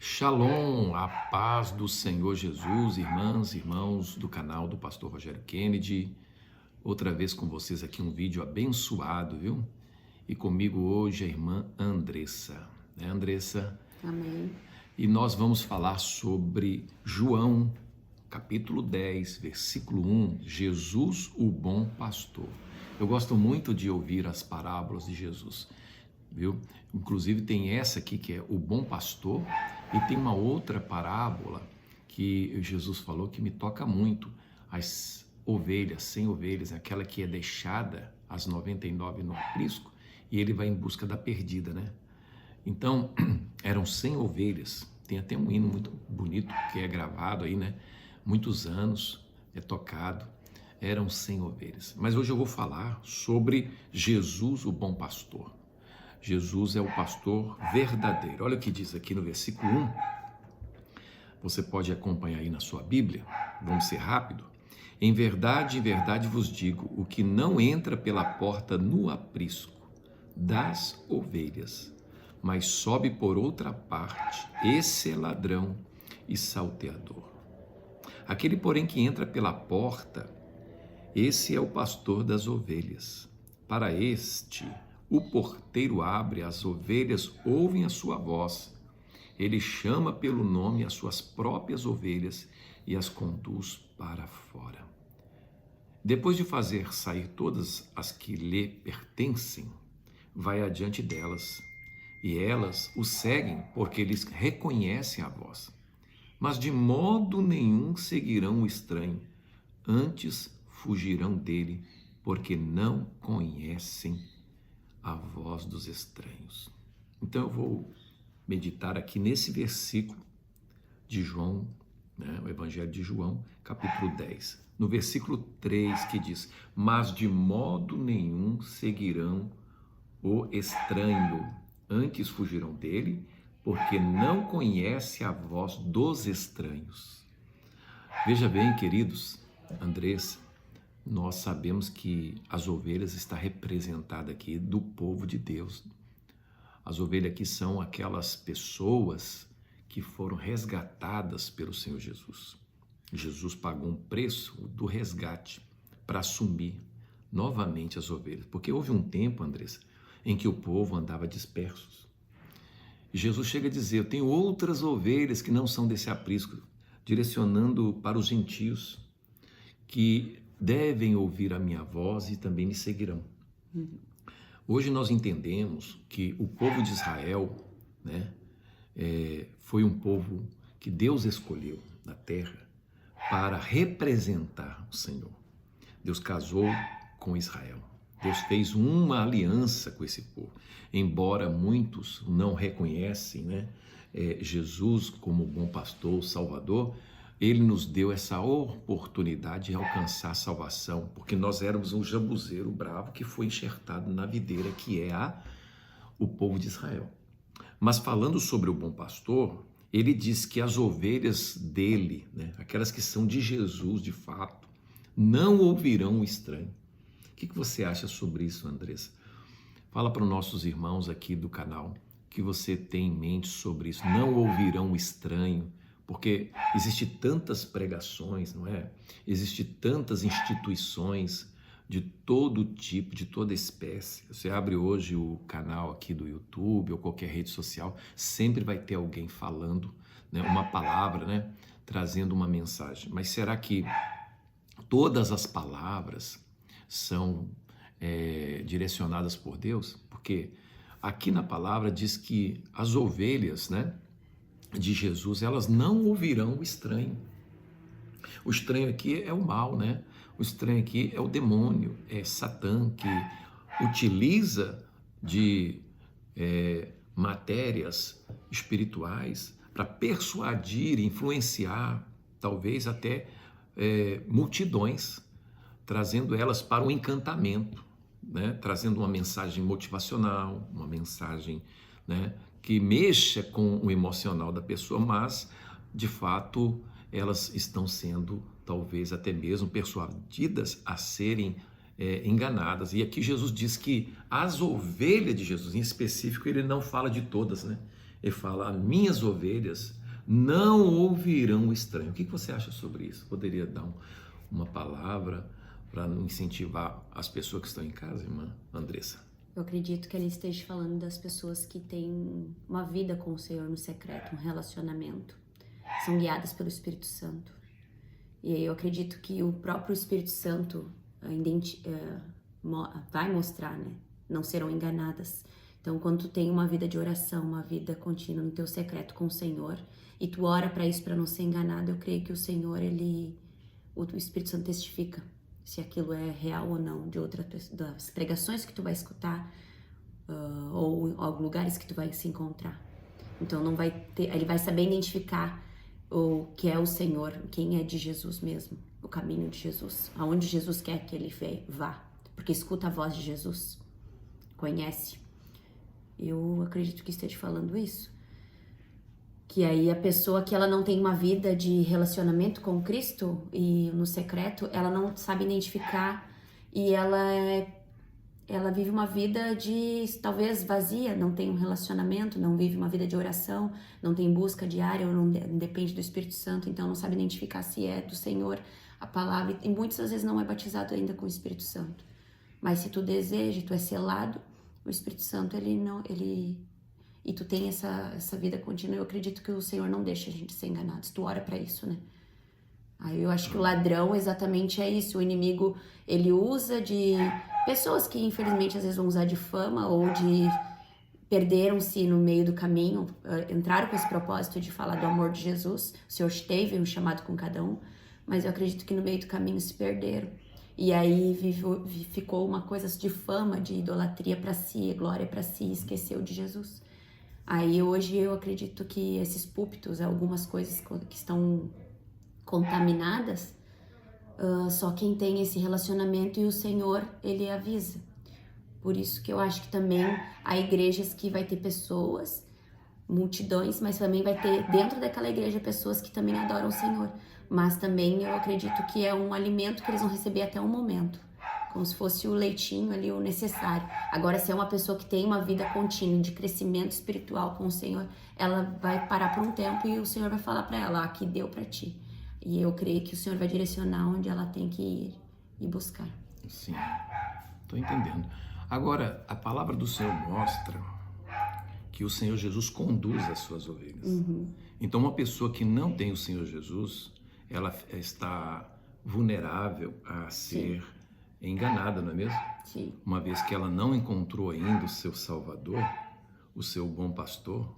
Shalom, a paz do Senhor Jesus, irmãs, irmãos do canal do Pastor Rogério Kennedy. Outra vez com vocês aqui um vídeo abençoado, viu? E comigo hoje a irmã Andressa, né, Andressa? Amém. E nós vamos falar sobre João, capítulo 10, versículo 1, Jesus, o bom pastor. Eu gosto muito de ouvir as parábolas de Jesus, viu? Inclusive tem essa aqui que é o bom pastor e tem uma outra parábola que Jesus falou que me toca muito. As ovelhas, 100 ovelhas, aquela que é deixada, as 99 no aprisco, e ele vai em busca da perdida, né? Então, eram 100 ovelhas, tem até um hino muito bonito que é gravado aí, né? Muitos anos, é tocado, eram 100 ovelhas. Mas hoje eu vou falar sobre Jesus, o bom pastor. Jesus é o pastor verdadeiro. Olha o que diz aqui no versículo 1. Você pode acompanhar aí na sua Bíblia. Vamos ser rápido. Em verdade vos digo, o que não entra pela porta no aprisco das ovelhas, mas sobe por outra parte, esse é ladrão e salteador. Aquele, porém, que entra pela porta, esse é o pastor das ovelhas. Para este, o porteiro abre, as ovelhas ouvem a sua voz. Ele chama pelo nome as suas próprias ovelhas e as conduz para fora. Depois de fazer sair todas as que lhe pertencem, vai adiante delas, e elas o seguem porque eles reconhecem a voz. Mas de modo nenhum seguirão o estranho, antes fugirão dele, porque não conhecem a voz dos estranhos. Então eu vou meditar aqui nesse versículo de João, né, o Evangelho de João, capítulo 10. No versículo 3 que diz, mas de modo nenhum seguirão o estranho, antes fugirão dele, porque não conhece a voz dos estranhos. Veja bem, queridos, Andressa, nós sabemos que as ovelhas está representada aqui do povo de Deus. As ovelhas aqui são aquelas pessoas que foram resgatadas pelo Senhor Jesus. Jesus pagou um preço do resgate para assumir novamente as ovelhas. Porque houve um tempo, Andressa, em que o povo andava dispersos. E Jesus chega a dizer, eu tenho outras ovelhas que não são desse aprisco, direcionando para os gentios, que devem ouvir a minha voz e também me seguirão. Hoje nós entendemos que o povo de Israel, né, foi um povo que Deus escolheu na terra para representar o Senhor. Deus casou com Israel. Deus fez uma aliança com esse povo. Embora muitos não reconhecem, né, Jesus como bom pastor, salvador, ele nos deu essa oportunidade de alcançar a salvação, porque nós éramos um jambuzeiro bravo que foi enxertado na videira, que é o povo de Israel. Mas falando sobre o bom pastor, ele diz que as ovelhas dele, né, aquelas que são de Jesus de fato, não ouvirão o estranho. O que você acha sobre isso, Andressa? Fala para os nossos irmãos aqui do canal que você tem em mente sobre isso. Não ouvirão o estranho, porque existe tantas pregações, não é? Existe tantas instituições de todo tipo, de toda espécie. Você abre hoje o canal aqui do YouTube ou qualquer rede social, sempre vai ter alguém falando, né, uma palavra, né, trazendo uma mensagem. Mas será que todas as palavras são direcionadas por Deus? Porque aqui na palavra diz que as ovelhas, né, de Jesus, elas não ouvirão o estranho. O estranho aqui é o mal, né? O estranho aqui é o demônio, é Satã, que utiliza de matérias espirituais para persuadir, influenciar, talvez até multidões, trazendo elas para o encantamento, né? Trazendo uma mensagem motivacional, uma mensagem, né, que mexa com o emocional da pessoa, mas de fato elas estão sendo talvez até mesmo persuadidas a serem enganadas. E aqui Jesus diz que as ovelhas de Jesus, em específico, ele não fala de todas, né? Ele fala: as minhas ovelhas não ouvirão o estranho. O que você acha sobre isso? Poderia dar uma palavra para incentivar as pessoas que estão em casa, irmã Andressa? Eu acredito que ele esteja falando das pessoas que têm uma vida com o Senhor no secreto, um relacionamento. São guiadas pelo Espírito Santo. E eu acredito que o próprio Espírito Santo vai mostrar, né? Não serão enganadas. Então, quando tu tem uma vida de oração, uma vida contínua no teu secreto com o Senhor, e tu ora para isso, para não ser enganado, eu creio que o Senhor, o Espírito Santo testifica se aquilo é real ou não, das pregações que tu vai escutar, ou lugares que tu vai se encontrar. Então, ele vai saber identificar o que é o Senhor, quem é de Jesus mesmo, o caminho de Jesus, aonde Jesus quer que ele vá, porque escuta a voz de Jesus, conhece. Eu acredito que esteja falando isso, que aí a pessoa que ela não tem uma vida de relacionamento com Cristo e no secreto, ela não sabe identificar e ela vive uma vida de talvez vazia, não tem um relacionamento, não vive uma vida de oração, não tem busca diária, ou não depende do Espírito Santo, então não sabe identificar se é do Senhor a palavra, e muitas vezes não é batizado ainda com o Espírito Santo. Mas se tu deseja, tu é selado, o Espírito Santo, e tu tem essa vida contínua, eu acredito que o Senhor não deixa a gente ser enganado, tu ora pra isso, né? Aí eu acho que o ladrão exatamente é isso, o inimigo, ele usa de pessoas que infelizmente às vezes vão usar de fama ou de perderam-se no meio do caminho, entraram com esse propósito de falar do amor de Jesus, o Senhor teve um chamado com cada um, mas eu acredito que no meio do caminho se perderam. E aí ficou uma coisa de fama, de idolatria para si, glória para si, esqueceu de Jesus. Aí hoje eu acredito que esses púlpitos, algumas coisas que estão contaminadas, só quem tem esse relacionamento e o Senhor, ele avisa. Por isso que eu acho que também há igrejas que vai ter pessoas, multidões, mas também vai ter dentro daquela igreja pessoas que também adoram o Senhor. Mas também eu acredito que é um alimento que eles vão receber até um momento, como se fosse o leitinho ali, o necessário. Agora, se é uma pessoa que tem uma vida contínua de crescimento espiritual com o Senhor, ela vai parar por um tempo e o Senhor vai falar para ela, aqui deu para ti. E eu creio que o Senhor vai direcionar onde ela tem que ir e buscar. Sim, estou entendendo. Agora, a palavra do Senhor mostra que o Senhor Jesus conduz as suas ovelhas. Então, uma pessoa que não tem o Senhor Jesus, ela está vulnerável a ser enganada, não é mesmo? Sim. Uma vez que ela não encontrou ainda o seu Salvador, o seu bom pastor,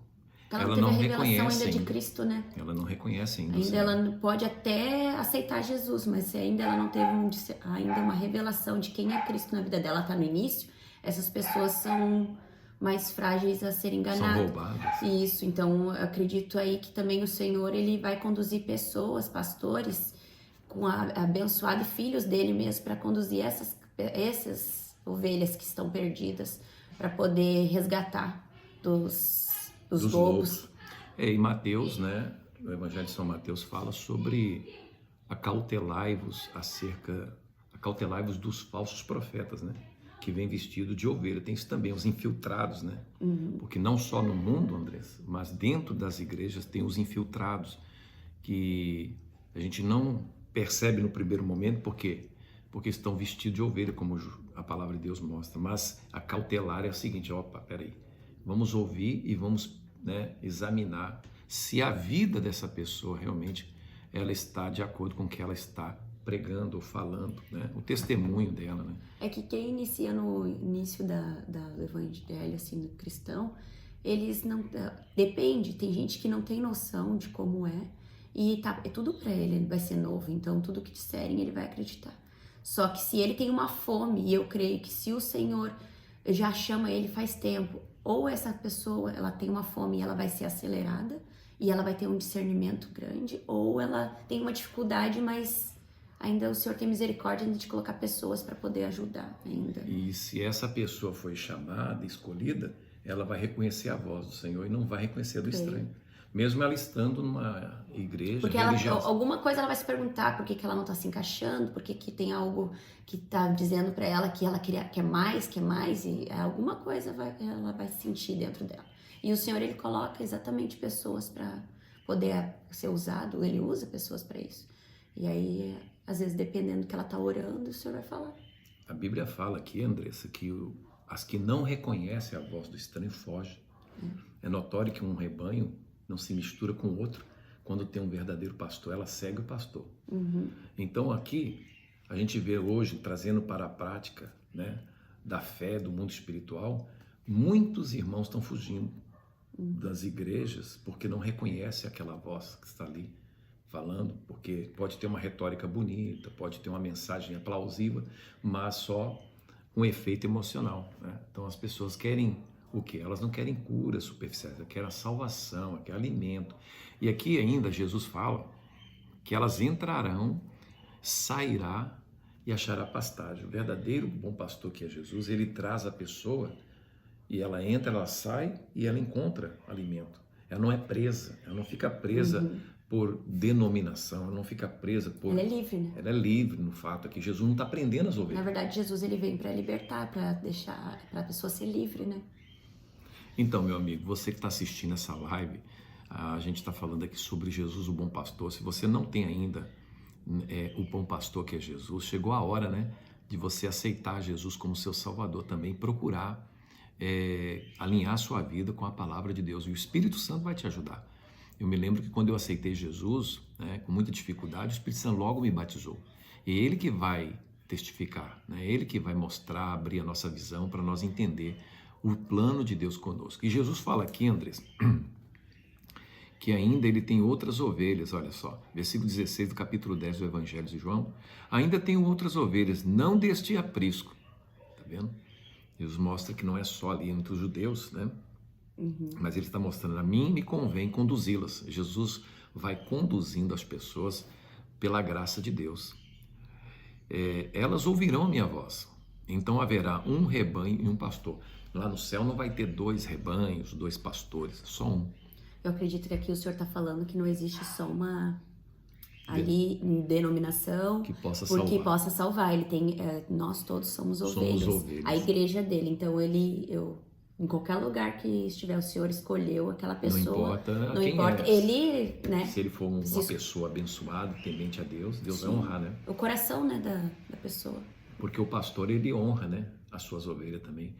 ela não reconhece ainda de Cristo, né? Ela não reconhece ainda. Ainda ela pode até aceitar Jesus, mas se ainda ela não teve ainda uma revelação de quem é Cristo na vida dela, está no início, essas pessoas são mais frágeis a serem enganadas. São roubadas. Isso, então eu acredito aí que também o Senhor, ele vai conduzir pessoas, pastores, com abençoado filhos dele mesmo, para conduzir essas ovelhas que estão perdidas, para poder resgatar dos lobos. Em Mateus, né, o Evangelho de São Mateus fala sobre acautelai-vos dos falsos profetas, né, que vem vestido de ovelha. Tem isso também, os infiltrados, né, porque não só no mundo, Andressa, mas dentro das igrejas tem os infiltrados, que a gente não percebe no primeiro momento, porque estão vestidos de ovelha, como a palavra de Deus mostra, mas a cautelar é o seguinte, opa, peraí, vamos ouvir e vamos, né, examinar se a vida dessa pessoa realmente ela está de acordo com o que ela está pregando ou falando, né, o testemunho dela, né? É que quem inicia no início do evangelho, assim, do cristão, eles não... Depende, tem gente que não tem noção de como é, e é tudo para ele vai ser novo, então tudo que disserem ele vai acreditar. Só que se ele tem uma fome, e eu creio que se o Senhor já chama ele faz tempo, ou essa pessoa ela tem uma fome e ela vai ser acelerada, e ela vai ter um discernimento grande, ou ela tem uma dificuldade, mas ainda o Senhor tem misericórdia de colocar pessoas para poder ajudar ainda. E se essa pessoa foi chamada, escolhida, ela vai reconhecer a voz do Senhor e não vai reconhecer do estranho. Mesmo ela estando numa igreja Porque religiosa. alguma coisa ela vai se perguntar por que ela não tá se encaixando, por que tem algo que tá dizendo pra ela que ela quer mais, e alguma coisa ela vai sentir dentro dela. E o Senhor, ele coloca exatamente pessoas pra poder ser usado, ele usa pessoas pra isso. E aí, às vezes, dependendo do que ela tá orando, o Senhor vai falar. A Bíblia fala aqui, Andressa, que as que não reconhecem a voz do estranho fogem. É notório que um rebanho não se mistura com o outro. Quando tem um verdadeiro pastor, ela segue o pastor. Então aqui a gente vê hoje, trazendo para a prática, né, da fé, do mundo espiritual, muitos irmãos estão fugindo das igrejas porque não reconhecem aquela voz que está ali falando, porque pode ter uma retórica bonita, pode ter uma mensagem aplausível, mas só um efeito emocional, né? Então as pessoas querem o quê? Elas não querem cura superficiais, elas querem a salvação, querem alimento. E aqui ainda Jesus fala que elas entrarão, sairá e achará pastagem. O verdadeiro bom pastor, que é Jesus, ele traz a pessoa e ela entra, ela sai e ela encontra alimento. Ela não é presa, ela não fica presa por denominação, ela não fica presa por... Ela é livre, né? Ela é livre no fato que Jesus não está prendendo as ovelhas. Na verdade, Jesus, ele vem para libertar, para deixar a pessoa ser livre, né? Então, meu amigo, você que está assistindo essa live, a gente está falando aqui sobre Jesus, o bom pastor. Se você não tem ainda o bom pastor, que é Jesus, chegou a hora, né, de você aceitar Jesus como seu Salvador também, procurar alinhar sua vida com a palavra de Deus, e o Espírito Santo vai te ajudar. Eu me lembro que quando eu aceitei Jesus, né, com muita dificuldade, o Espírito Santo logo me batizou. E é Ele que vai testificar, né? É Ele que vai mostrar, abrir a nossa visão para nós entender o plano de Deus conosco. E Jesus fala aqui, Andrés, que ainda ele tem outras ovelhas, olha só, versículo 16 do capítulo 10 do Evangelho de João, ainda tenho outras ovelhas, não deste aprisco, tá vendo? Jesus mostra que não é só ali entre os judeus, né? Mas ele está mostrando, a mim me convém conduzi-las. Jesus vai conduzindo as pessoas pela graça de Deus. Elas ouvirão a minha voz, então haverá um rebanho e um pastor. Lá no céu não vai ter 2 rebanhos, 2 pastores, só um. Eu acredito que aqui o Senhor está falando que não existe só uma ali denominação que possa porque salvar. possa salvar. Ele tem, nós todos somos ovelhas. A igreja dele. Então em qualquer lugar que estiver, o Senhor escolheu aquela pessoa. Não importa quem ele, né? Se ele for uma pessoa abençoada, temente a Deus, Deus vai honrar, né? O coração, né, da pessoa. Porque o pastor, ele honra, né, as suas ovelhas também.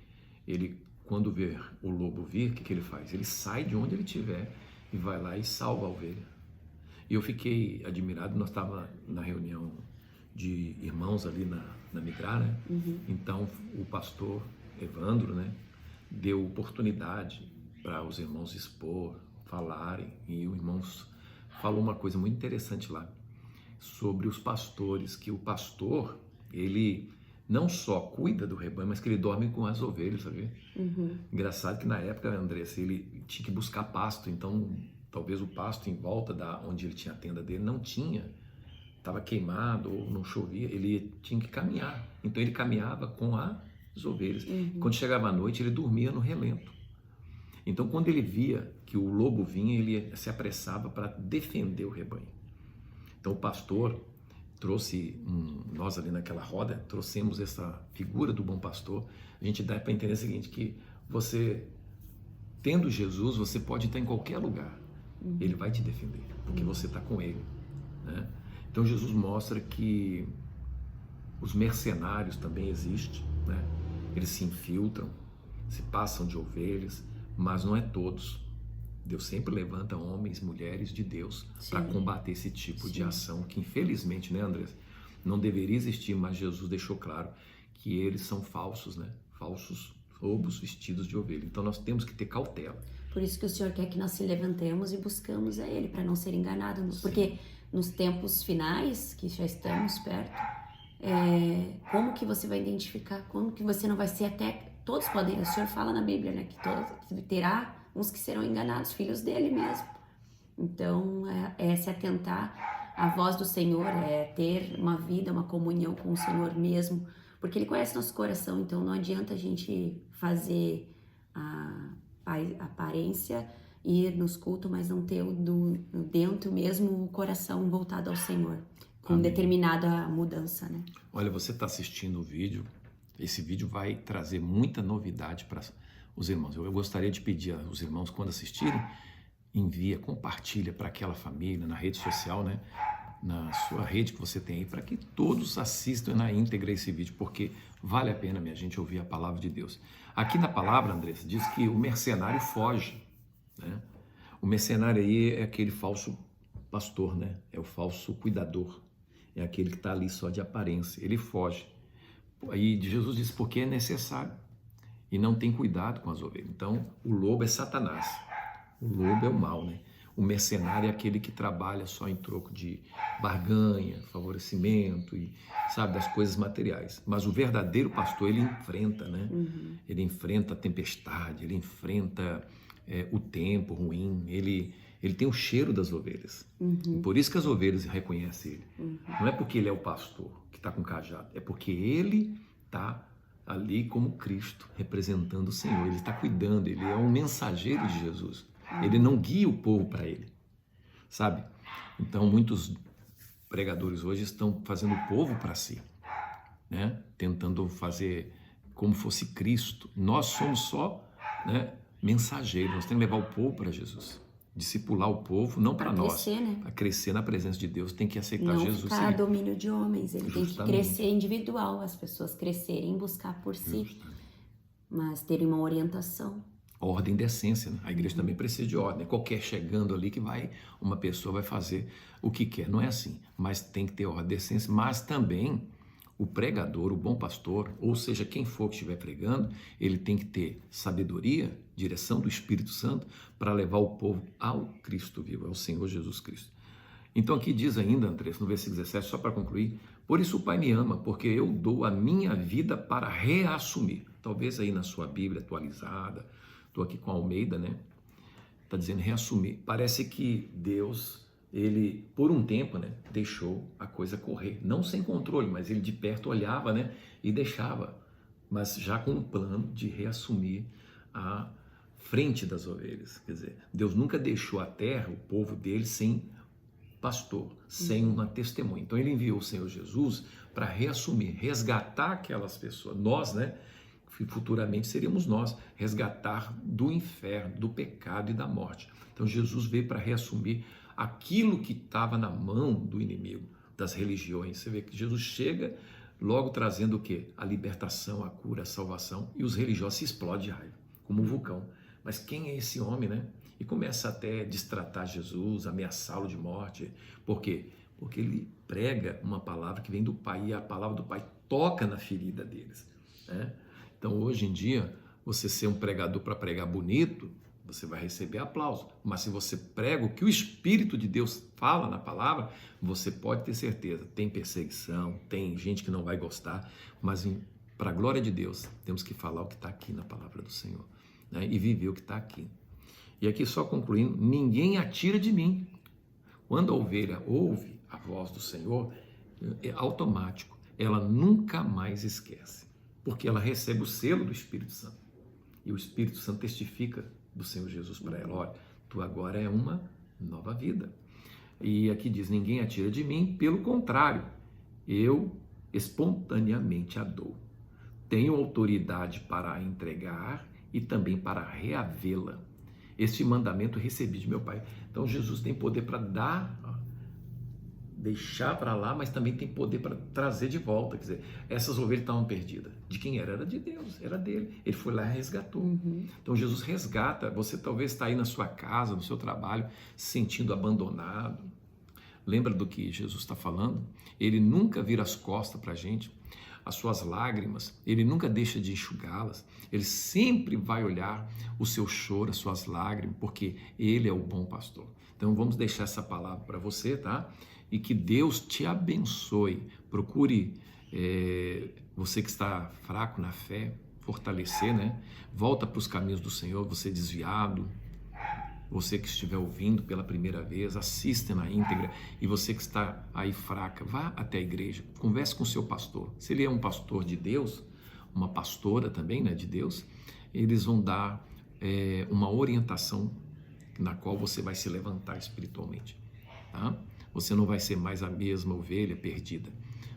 Ele, quando vê o lobo vir, o que ele faz? Ele sai de onde ele estiver e vai lá e salva a ovelha. E eu fiquei admirado, nós estávamos na reunião de irmãos ali na Migrar, né? Então o pastor Evandro, né, deu oportunidade para os irmãos expor, falarem, e o irmão falou uma coisa muito interessante lá, sobre os pastores, que o pastor, ele não só cuida do rebanho, mas que ele dorme com as ovelhas, sabe? Engraçado que na época, Andressa, ele tinha que buscar pasto, então talvez o pasto em volta da onde ele tinha a tenda dele não tinha, estava queimado ou não chovia, ele tinha que caminhar. Então ele caminhava com as ovelhas. Quando chegava a noite, ele dormia no relento. Então quando ele via que o lobo vinha, ele se apressava para defender o rebanho. Então o pastor trouxe, nós ali naquela roda, trouxemos essa figura do bom pastor. A gente dá para entender o seguinte, que você, tendo Jesus, você pode estar em qualquer lugar. Ele vai te defender, porque você está com ele, né? Então Jesus mostra que os mercenários também existem, né? Eles se infiltram, se passam de ovelhas, mas não é todos. Deus sempre levanta homens, mulheres de Deus para combater esse tipo de ação que, infelizmente, né, Andrés, não deveria existir, mas Jesus deixou claro que eles são falsos, né? Falsos lobos vestidos de ovelha. Então nós temos que ter cautela. Por isso que o Senhor quer que nós se levantemos e buscamos a Ele, para não ser enganados. Porque nos tempos finais, que já estamos perto, como que você vai identificar? Como que você não vai ser até... Todos podem, o Senhor fala na Bíblia, né, que terá uns que serão enganados, filhos dele mesmo. Então, se atentar à voz do Senhor, ter uma vida, uma comunhão com o Senhor mesmo, porque Ele conhece nosso coração, então não adianta a gente fazer a aparência ir nos cultos, mas não ter dentro mesmo o coração voltado ao Senhor, com determinada mudança, né? Olha, você está assistindo o vídeo, esse vídeo vai trazer muita novidade para os irmãos. Eu gostaria de pedir aos irmãos, quando assistirem, compartilha para aquela família, na rede social, né? Na sua rede que você tem aí, para que todos assistam na íntegra esse vídeo, porque vale a pena, minha gente, ouvir a palavra de Deus. Aqui na palavra, Andressa, diz que o mercenário foge, né? O mercenário aí é aquele falso pastor, né? É o falso cuidador, é aquele que está ali só de aparência, ele foge. Aí Jesus disse, porque é necessário, e não tem cuidado com as ovelhas. Então, o lobo é Satanás, o lobo é o mal, né? O mercenário é aquele que trabalha só em troco de barganha, favorecimento e, sabe, das coisas materiais. Mas o verdadeiro pastor, ele enfrenta, né? Ele enfrenta a tempestade, ele enfrenta o tempo ruim, ele tem o cheiro das ovelhas. Por isso que as ovelhas reconhecem ele. Não é porque ele é o pastor que está com cajado, é porque ele está ali como Cristo, representando o Senhor. Ele está cuidando, ele é um mensageiro de Jesus. Ele não guia o povo para ele, sabe? Então, muitos pregadores hoje estão fazendo o povo para si, né? Tentando fazer como fosse Cristo. Nós somos só, né, mensageiros, nós temos que levar o povo para Jesus. Discipular o povo, não para nós, né? para crescer na presença de Deus, tem que aceitar não Jesus. Não ficar a domínio de homens, ele Justamente. tem que crescer individual, as pessoas crescerem, buscar por si, mas terem uma orientação. Ordem de essência, né? A igreja também precisa de ordem. Qualquer chegando ali que uma pessoa vai fazer o que quer. Não é assim, mas tem que ter ordem de essência. Mas também o pregador, o bom pastor, ou seja, quem for que estiver pregando, ele tem que ter sabedoria, direção do Espírito Santo para levar o povo ao Cristo vivo, ao Senhor Jesus Cristo. Então aqui diz ainda, Andrés, no versículo 17, só para concluir, por isso o Pai me ama, porque eu dou a minha vida para reassumir. Talvez aí na sua Bíblia atualizada, estou aqui com a Almeida, né? Está dizendo reassumir. Parece que Deus, ele, por um tempo, né, deixou a coisa correr. Não sem controle, mas ele de perto olhava, né, e deixava. Mas já com um plano de reassumir a frente das ovelhas. Quer dizer, Deus nunca deixou a terra, o povo dele, sem pastor, sem uma testemunha. Então ele enviou o Senhor Jesus para reassumir, resgatar aquelas pessoas. Nós, né? Futuramente seríamos nós, resgatar do inferno, do pecado e da morte. Então Jesus veio para reassumir aquilo que estava na mão do inimigo, das religiões. Você vê que Jesus chega logo trazendo o quê? A libertação, a cura, a salvação, e os religiosos se explodem de raiva, como um vulcão. Mas quem é esse homem, né? E começa até a destratar Jesus, ameaçá-lo de morte. Por quê? Porque ele prega uma palavra que vem do Pai, e a palavra do Pai toca na ferida deles, né? Então, hoje em dia, você ser um pregador para pregar bonito, você vai receber aplauso. Mas se você prega o que o Espírito de Deus fala na palavra, você pode ter certeza, tem perseguição, tem gente que não vai gostar, mas para a glória de Deus, temos que falar o que está aqui na palavra do Senhor, né? E viver o que está aqui. E aqui só concluindo, ninguém atira de mim. Quando a ovelha ouve a voz do Senhor, é automático, ela nunca mais esquece. Porque ela recebe o selo do Espírito Santo. E o Espírito Santo testifica do Senhor Jesus para ela. Olha, tu agora é uma nova vida. E aqui diz, ninguém atira de mim, pelo contrário, eu espontaneamente a dou. Tenho autoridade para a entregar e também para reavê-la. Este mandamento recebi de meu Pai. Então Jesus tem poder para dar, deixar para lá, mas também tem poder para trazer de volta. Quer dizer, essas ovelhas estavam perdidas. De quem era? Era de Deus, era dele. Ele foi lá e resgatou. Então Jesus resgata. Você talvez está aí na sua casa, no seu trabalho, se sentindo abandonado. Lembra do que Jesus está falando? Ele nunca vira as costas para a gente. As suas lágrimas, ele nunca deixa de enxugá-las. Ele sempre vai olhar o seu choro, as suas lágrimas, porque ele é o bom pastor. Então vamos deixar essa palavra para você, tá? E que Deus te abençoe. Procure, você que está fraco na fé, fortalecer, né? Volta para os caminhos do Senhor, você desviado. Você que estiver ouvindo pela primeira vez, assista na íntegra. E você que está aí fraca, vá até a igreja, converse com o seu pastor. Se ele é um pastor de Deus, uma pastora também, né, de Deus, eles vão dar uma orientação na qual você vai se levantar espiritualmente, tá? Você não vai ser mais a mesma ovelha perdida.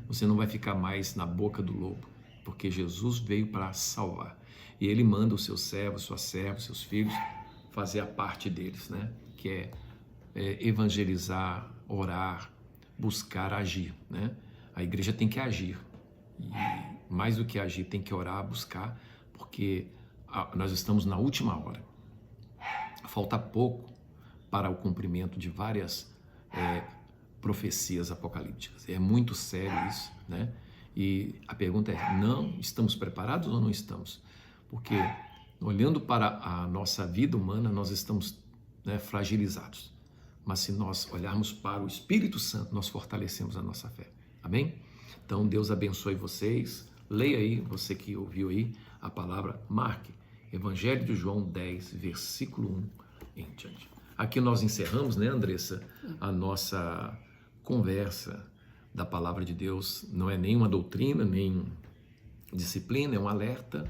Você não vai ficar mais na boca do lobo, porque Jesus veio para salvar. E Ele manda os seus servos, suas servas, seus filhos fazer a parte deles, né? Que é evangelizar, orar, buscar, agir, né? A igreja tem que agir. E mais do que agir, tem que orar, buscar, porque nós estamos na última hora. Falta pouco para o cumprimento de várias profecias apocalípticas. É muito sério isso, né? E a pergunta é, não estamos preparados ou não estamos? Porque olhando para a nossa vida humana, nós estamos, né, fragilizados. Mas se nós olharmos para o Espírito Santo, nós fortalecemos a nossa fé. Amém? Então Deus abençoe vocês. Leia aí, você que ouviu aí a palavra, marque Evangelho de João 10, versículo 1 em diante. Aqui nós encerramos, né, Andressa, a nossa conversa da palavra de Deus. Não é nenhuma doutrina, nem disciplina, é um alerta,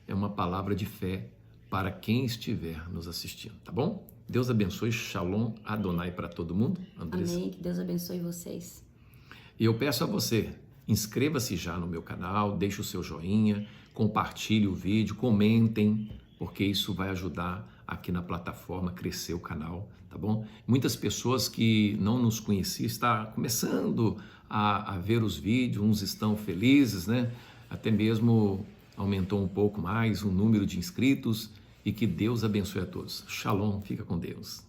é uma palavra de fé para quem estiver nos assistindo, tá bom? Deus abençoe, Shalom Adonai para todo mundo, Andressa. Amém, que Deus abençoe vocês. E eu peço a você, inscreva-se já no meu canal, deixe o seu joinha, compartilhe o vídeo, comentem, porque isso vai ajudar aqui na plataforma crescer o canal, tá bom? Muitas pessoas que não nos conheciam estão começando a ver os vídeos, uns estão felizes, né? Até mesmo aumentou um pouco mais o número de inscritos, e que Deus abençoe a todos. Shalom, fica com Deus.